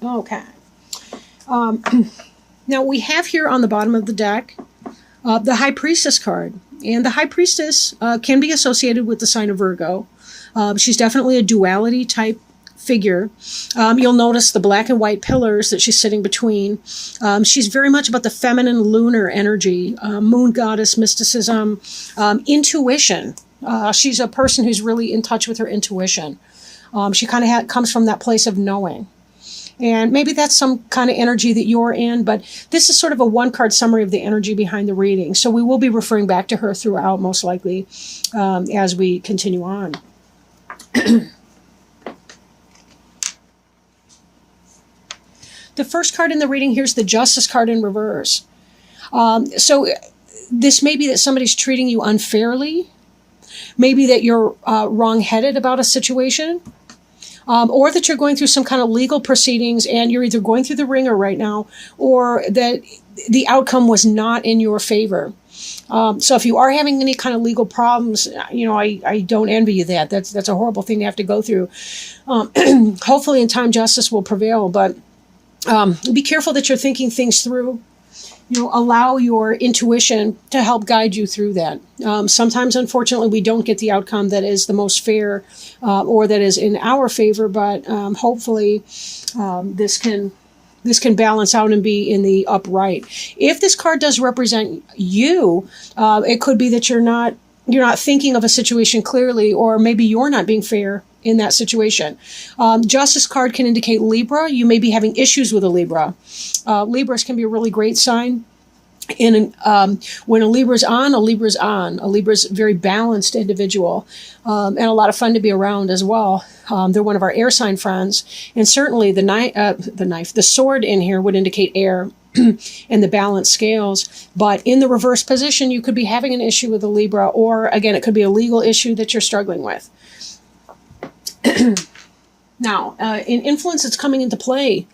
Okay. Um, Now we have here on the bottom of the deck the High Priestess card. And the High Priestess can be associated with the sign of Virgo. She's definitely a duality type figure. You'll notice the black and white pillars that she's sitting between. She's very much about the feminine lunar energy, moon goddess, mysticism, intuition. She's a person who's really in touch with her intuition. She kind of comes from that place of knowing. And maybe that's some kind of energy that you're in, but this is sort of a one-card summary of the energy behind the reading. So we will be referring back to her throughout, most likely, as we continue on. The first card in the reading, here's the Justice card in reverse. So this may be that somebody's treating you unfairly. Maybe that you're wrong-headed about a situation. Or that you're going through some kind of legal proceedings and you're either going through the ringer right now or that the outcome was not in your favor. So if you are having any kind of legal problems, I don't envy you that. That's a horrible thing to have to go through. Hopefully in time justice will prevail, but be careful that you're thinking things through. Allow your intuition to help guide you through that. Sometimes, unfortunately, we don't get the outcome that is the most fair or that is in our favor, but hopefully this can balance out and be in the upright. If this card does represent you, it could be that you're not thinking of a situation clearly, or maybe you're not being fair in that situation. Justice card can indicate Libra. You may be having issues with a Libra. Libras can be a really great sign. And when a Libra's on, a Libra's on. A Libra's a very balanced individual and a lot of fun to be around as well. They're one of our air sign friends. And certainly the sword in here would indicate air and the balanced scales. But in the reverse position, you could be having an issue with a Libra, or again, it could be a legal issue that you're struggling with. Now, in influence that's coming into play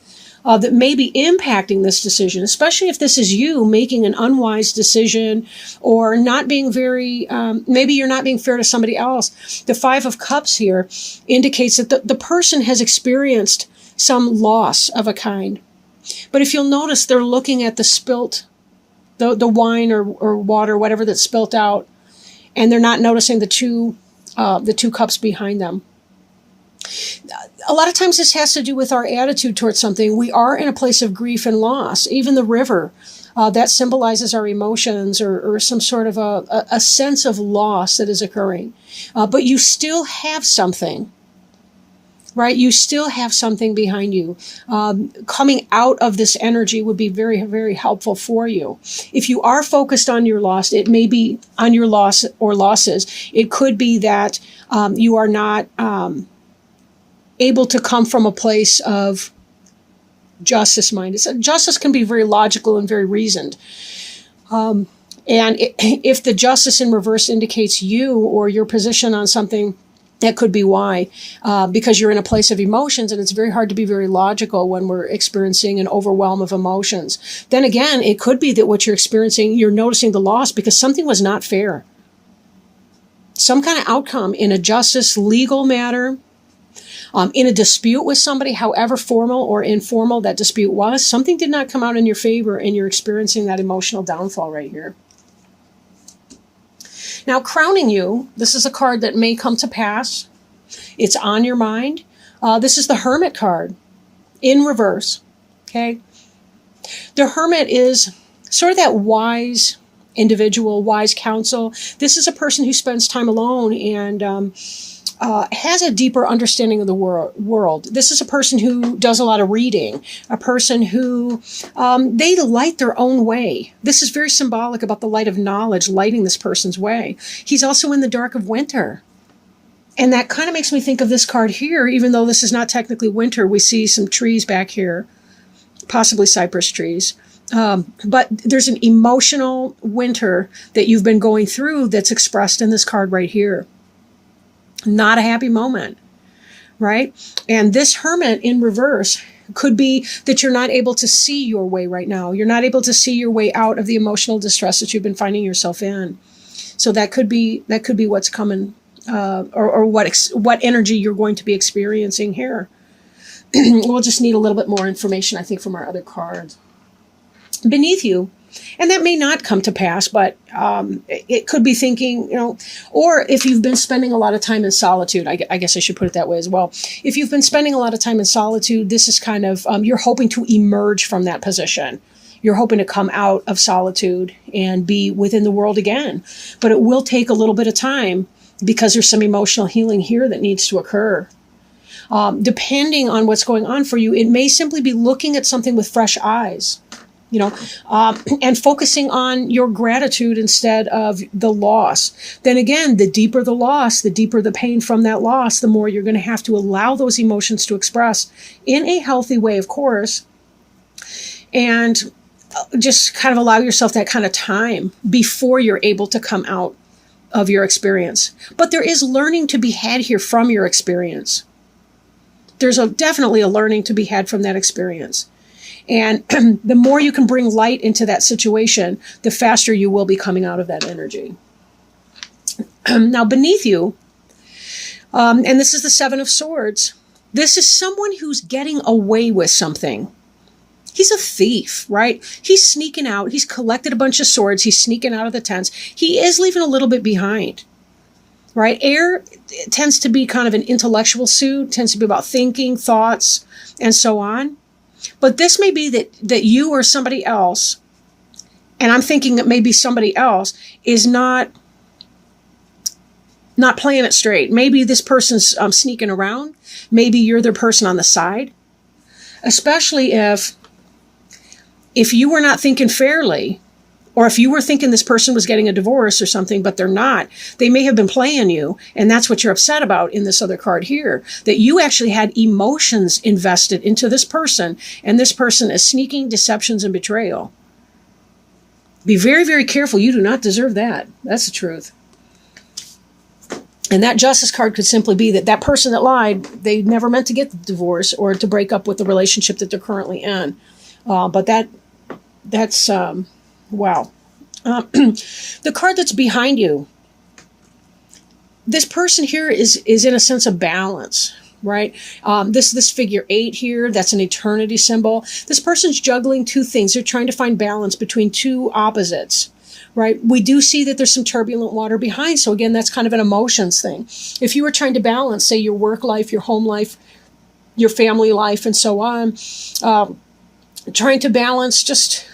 that may be impacting this decision, especially if this is you making an unwise decision or not being maybe you're not being fair to somebody else. The Five of Cups here indicates that the person has experienced some loss of a kind. But if you'll notice, they're looking at the wine or water, whatever that's spilt out, and they're not noticing the two cups behind them. A lot of times this has to do with our attitude towards something. We are in a place of grief and loss. Even the river, that symbolizes our emotions or some sort of a sense of loss that is occurring. But you still have something, right? You still have something behind you. Coming out of this energy would be very, very helpful for you. If you are focused on your loss, it may be on your loss or losses. It could be that you are not able to come from a place of justice minded. So justice can be very logical and very reasoned. And if the justice in reverse indicates you or your position on something, that could be why, because you're in a place of emotions, and it's very hard to be very logical when we're experiencing an overwhelm of emotions. Then again, it could be that what you're experiencing, you're noticing the loss because something was not fair. Some kind of outcome in a justice legal matter, in a dispute with somebody, however formal or informal that dispute was, something did not come out in your favor and you're experiencing that emotional downfall right here. Now, crowning you, this is a card that may come to pass. It's on your mind. This is the Hermit card in reverse, okay? The Hermit is sort of that wise individual, wise counsel. This is a person who spends time alone and has a deeper understanding of the world. This is a person who does a lot of reading, a person who, they light their own way. This is very symbolic about the light of knowledge lighting this person's way. He's also in the dark of winter. And that kind of makes me think of this card here, even though this is not technically winter. We see some trees back here, possibly cypress trees. But there's an emotional winter that you've been going through that's expressed in this card right here. Not a happy moment, right? And this Hermit in reverse could be that you're not able to see your way right now. You're not able to see your way out of the emotional distress that you've been finding yourself in. So that could be what's coming, or what energy you're going to be experiencing here. we'll just need a little bit more information, I think, from our other cards. Beneath you, and that may not come to pass, but it could be thinking, or if you've been spending a lot of time in solitude, I guess I should put it that way as well. If you've been spending a lot of time in solitude, this is kind of, you're hoping to emerge from that position. You're hoping to come out of solitude and be within the world again. But it will take a little bit of time because there's some emotional healing here that needs to occur. Depending on what's going on for you, it may simply be looking at something with fresh eyes. And focusing on your gratitude instead of the loss. Then again, the deeper the loss, the deeper the pain from that loss, the more you're going to have to allow those emotions to express in a healthy way, of course. And just kind of allow yourself that kind of time before you're able to come out of your experience. But there is learning to be had here from your experience. There's definitely a learning to be had from that experience. And the more you can bring light into that situation, the faster you will be coming out of that energy. Now, beneath you, and this is the Seven of Swords, this is someone who's getting away with something. He's a thief, right? He's sneaking out. He's collected a bunch of swords. He's sneaking out of the tents. He is leaving a little bit behind, right? Air tends to be kind of an intellectual suit, tends to be about thinking, thoughts, and so on. But this may be that you or somebody else, and I'm thinking that maybe somebody else is not playing it straight. Maybe this person's sneaking around. Maybe you're their person on the side. Especially if you were not thinking fairly, or if you were thinking this person was getting a divorce or something, but they're not, they may have been playing you, and that's what you're upset about in this other card here, that you actually had emotions invested into this person, and this person is sneaking deceptions and betrayal. Be very, very careful. You do not deserve that. That's the truth. And that Justice card could simply be that person that lied, they never meant to get the divorce or to break up with the relationship that they're currently in. But that's... Wow. The card that's behind you, this person here is in a sense of balance, right? This figure 8 here, that's an eternity symbol. This person's juggling two things. They're trying to find balance between two opposites, right? We do see that there's some turbulent water behind. So again, that's kind of an emotions thing. If you were trying to balance, say, your work life, your home life, your family life, and so on, trying to balance just...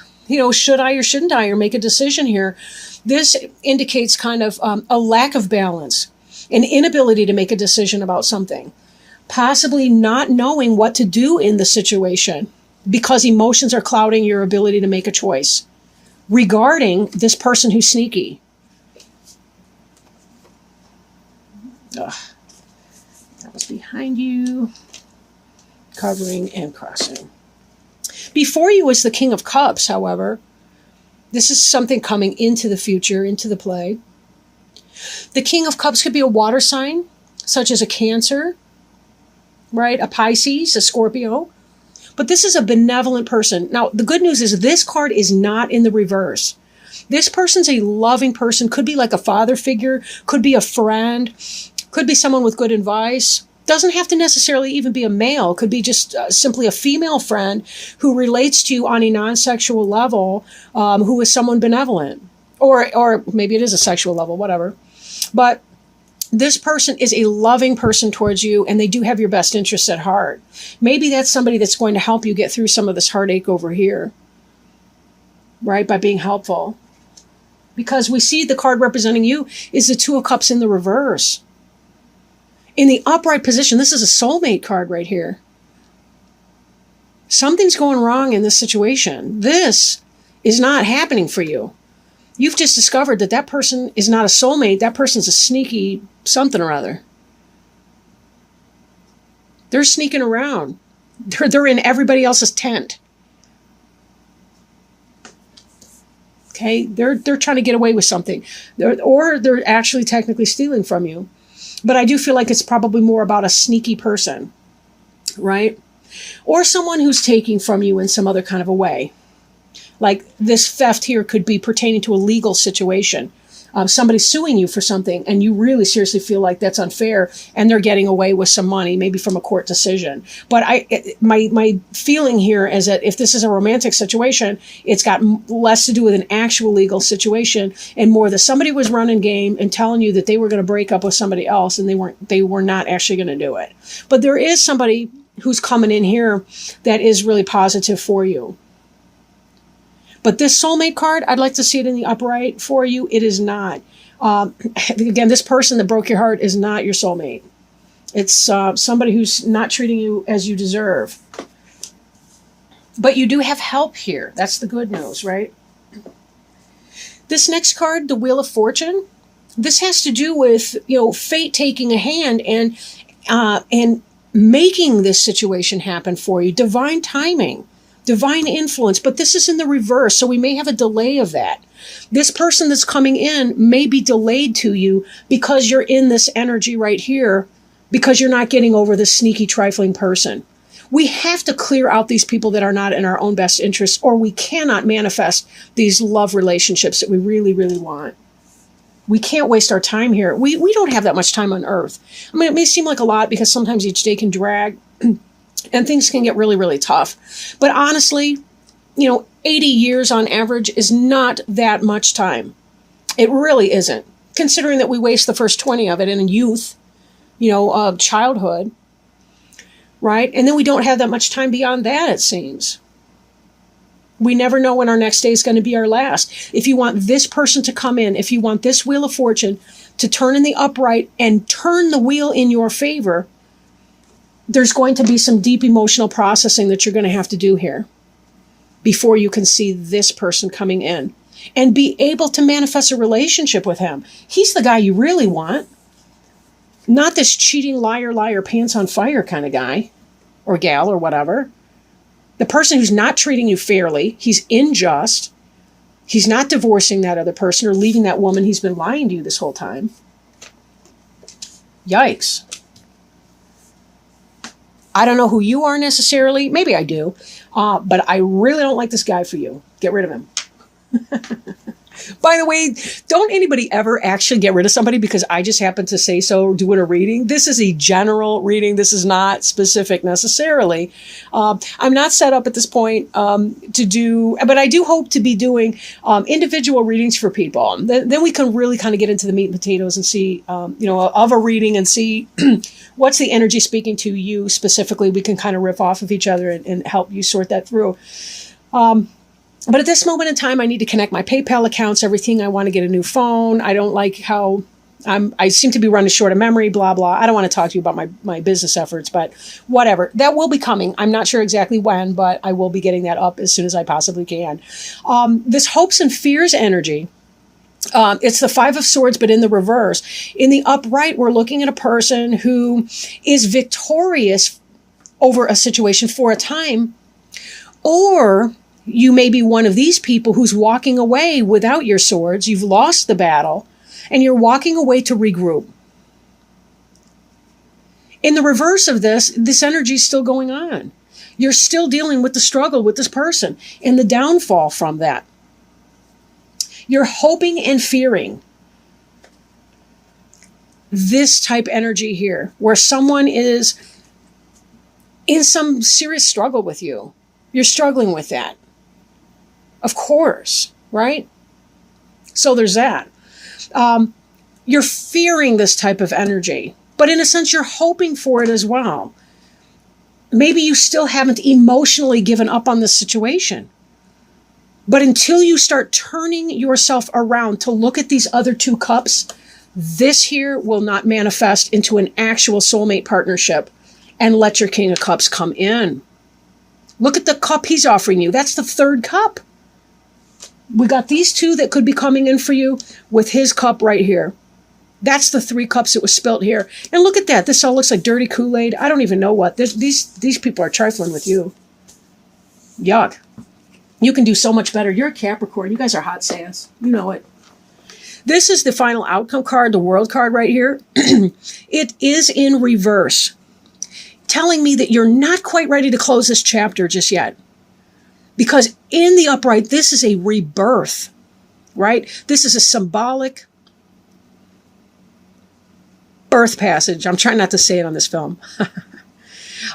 should I or shouldn't I, or make a decision here? This indicates kind of a lack of balance, an inability to make a decision about something, possibly not knowing what to do in the situation because emotions are clouding your ability to make a choice regarding this person who's sneaky. Ugh. That was behind you, covering and crossing. Before you is the King of Cups, however. This is something coming into the future, into the play. The King of Cups could be a water sign, such as a Cancer, right? A Pisces, a Scorpio. But this is a benevolent person. Now, the good news is this card is not in the reverse. This person's a loving person, could be like a father figure, could be a friend, could be someone with good advice. Doesn't have to necessarily even be a male. Could be just simply a female friend who relates to you on a non-sexual level, who is someone benevolent. Or maybe it is a sexual level, whatever. But this person is a loving person towards you, and they do have your best interests at heart. Maybe that's somebody that's going to help you get through some of this heartache over here, right, by being helpful. Because we see the card representing you is the Two of Cups in the reverse. In the upright position, this is a soulmate card right here. Something's going wrong in this situation. This is not happening for you. You've just discovered that person is not a soulmate. That person's a sneaky something or other. They're sneaking around. They're in everybody else's tent. Okay, they're trying to get away with something. Or they're actually technically stealing from you. But I do feel like it's probably more about a sneaky person, right? Or someone who's taking from you in some other kind of a way. Like this theft here could be pertaining to a legal situation. somebody's suing you for something and you really seriously feel like that's unfair and they're getting away with some money, maybe from a court decision. But my feeling here is that if this is a romantic situation, it's got less to do with an actual legal situation and more that somebody was running game and telling you that they were going to break up with somebody else and they were not actually going to do it. But there is somebody who's coming in here that is really positive for you. But this soulmate card, I'd like to see it in the upright for you. It is not. Again, this person that broke your heart is not your soulmate. It's somebody who's not treating you as you deserve. But you do have help here. That's the good news, right? This next card, the Wheel of Fortune, this has to do with, fate taking a hand and making this situation happen for you. Divine timing. Divine influence, but this is in the reverse, so we may have a delay of that. This person that's coming in may be delayed to you because you're in this energy right here, because you're not getting over this sneaky, trifling person. We have to clear out these people that are not in our own best interests, or we cannot manifest these love relationships that we really, really want. We can't waste our time here. We don't have that much time on Earth. I mean, it may seem like a lot because sometimes each day can drag, and things can get really, really tough. But honestly, 80 years on average is not that much time. It really isn't. Considering that we waste the first 20 of it in youth, childhood, right? And then we don't have that much time beyond that, it seems. We never know when our next day is going to be our last. If you want this person to come in, if you want this Wheel of Fortune to turn in the upright and turn the wheel in your favor, there's going to be some deep emotional processing that you're going to have to do here before you can see this person coming in and be able to manifest a relationship with him. He's the guy you really want, not this cheating, liar, pants on fire kind of guy or gal or whatever. The person who's not treating you fairly, he's unjust, he's not divorcing that other person or leaving that woman he's been lying to you this whole time. Yikes. I don't know who you are necessarily. Maybe I do. But I really don't like this guy for you. Get rid of him. By the way, don't anybody ever actually get rid of somebody because I just happen to say so doing a reading. This is a general reading. This is not specific necessarily. I'm not set up at this point to do, but I do hope to be doing individual readings for people. Then we can really kind of get into the meat and potatoes and see, of a reading and see what's the energy speaking to you specifically. We can kind of riff off of each other and help you sort that through. But at this moment in time, I need to connect my PayPal accounts, everything. I want to get a new phone. I don't like how I seem to be running short of memory, blah, blah. I don't want to talk to you about my business efforts, but whatever. That will be coming. I'm not sure exactly when, but I will be getting that up as soon as I possibly can. This hopes and fears energy, it's the Five of Swords, but in the reverse. In the upright, we're looking at a person who is victorious over a situation for a time, or you may be one of these people who's walking away without your swords. You've lost the battle, and you're walking away to regroup. In the reverse of this energy is still going on. You're still dealing with the struggle with this person and the downfall from that. You're hoping and fearing this type energy here, where someone is in some serious struggle with you. You're struggling with that. Of course, right? So there's that. You're fearing this type of energy, but in a sense, you're hoping for it as well. Maybe you still haven't emotionally given up on this situation. But until you start turning yourself around to look at these other two cups, this here will not manifest into an actual soulmate partnership and let your King of Cups come in. Look at the cup he's offering you. That's the third cup. We got these two that could be coming in for you with his cup right here. That's the three cups that was spilt here. And look at that. This all looks like dirty Kool-Aid. I don't even know what. These people are trifling with you. Yuck. You can do so much better. You're a Capricorn. You guys are hot sass. You know it. This is the final outcome card, the World card right here. It is in reverse, telling me that you're not quite ready to close this chapter just yet. Because in the upright, this is a rebirth, right? This is a symbolic birth passage. I'm trying not to say it on this film.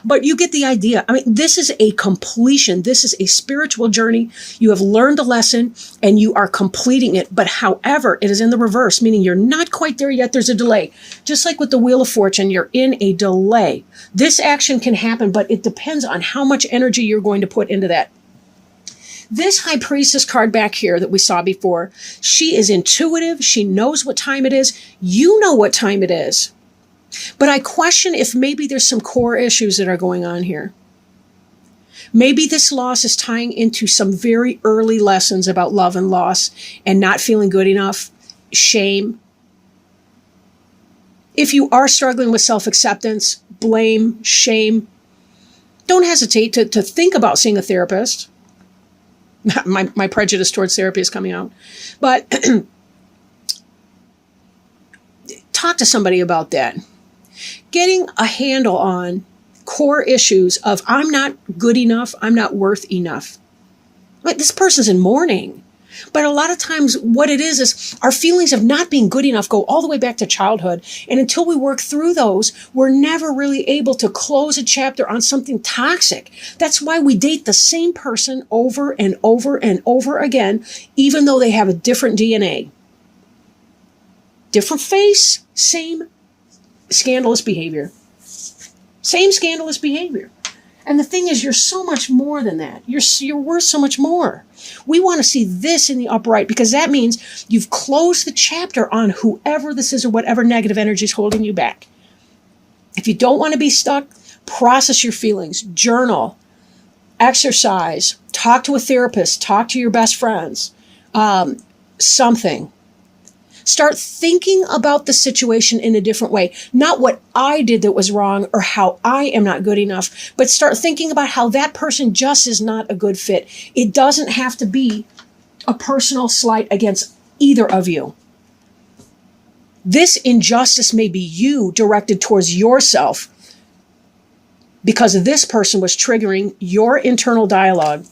But you get the idea. I mean, this is a completion. This is a spiritual journey. You have learned a lesson and you are completing it. But however, it is in the reverse, meaning you're not quite there yet. There's a delay. Just like with the Wheel of Fortune, you're in a delay. This action can happen, but it depends on how much energy you're going to put into that. This High Priestess card back here that we saw before, she is intuitive. She knows what time it is. You know what time it is. But I question if maybe there's some core issues that are going on here. Maybe this loss is tying into some very early lessons about love and loss and not feeling good enough, shame. If you are struggling with self-acceptance, blame, shame, don't hesitate to think about seeing a therapist. My prejudice towards therapy is coming out. But talk to somebody about that. Getting a handle on core issues of I'm not good enough, I'm not worth enough. Like, this person's in mourning. But a lot of times what it is our feelings of not being good enough go all the way back to childhood. And until we work through those, we're never really able to close a chapter on something toxic. That's why we date the same person over and over and over again, even though they have a different DNA. Different face, same scandalous behavior. Same scandalous behavior. And the thing is, you're so much more than that. You're worth so much more. We want to see this in the upright because that means you've closed the chapter on whoever this is or whatever negative energy is holding you back. If you don't want to be stuck, process your feelings, journal, exercise, talk to a therapist, talk to your best friends, something. Start thinking about the situation in a different way. Not what I did that was wrong or how I am not good enough, but start thinking about how that person just is not a good fit. It doesn't have to be a personal slight against either of you. This injustice may be you directed towards yourself because this person was triggering your internal dialogue.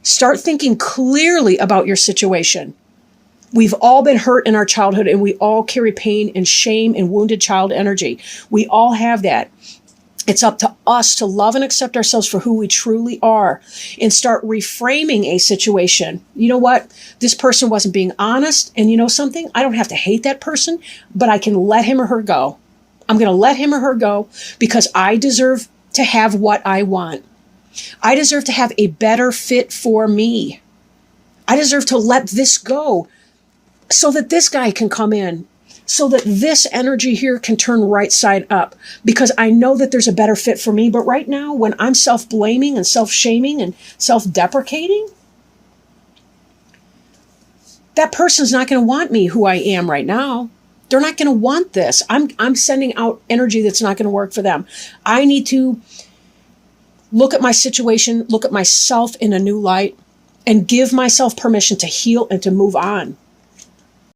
Start thinking clearly about your situation. We've all been hurt in our childhood and we all carry pain and shame and wounded child energy. We all have that. It's up to us to love and accept ourselves for who we truly are and start reframing a situation. You know what? This person wasn't being honest. And you know something? I don't have to hate that person, but I can let him or her go. I'm going to let him or her go because I deserve to have what I want. I deserve to have a better fit for me. I deserve to let this go so that this guy can come in, so that this energy here can turn right side up, because I know that there's a better fit for me. But right now, when I'm self-blaming and self-shaming and self-deprecating, that person's not going to want me who I am right now. They're not going to want this. I'm sending out energy that's not going to work for them. I need to look at my situation, look at myself in a new light, and give myself permission to heal and to move on.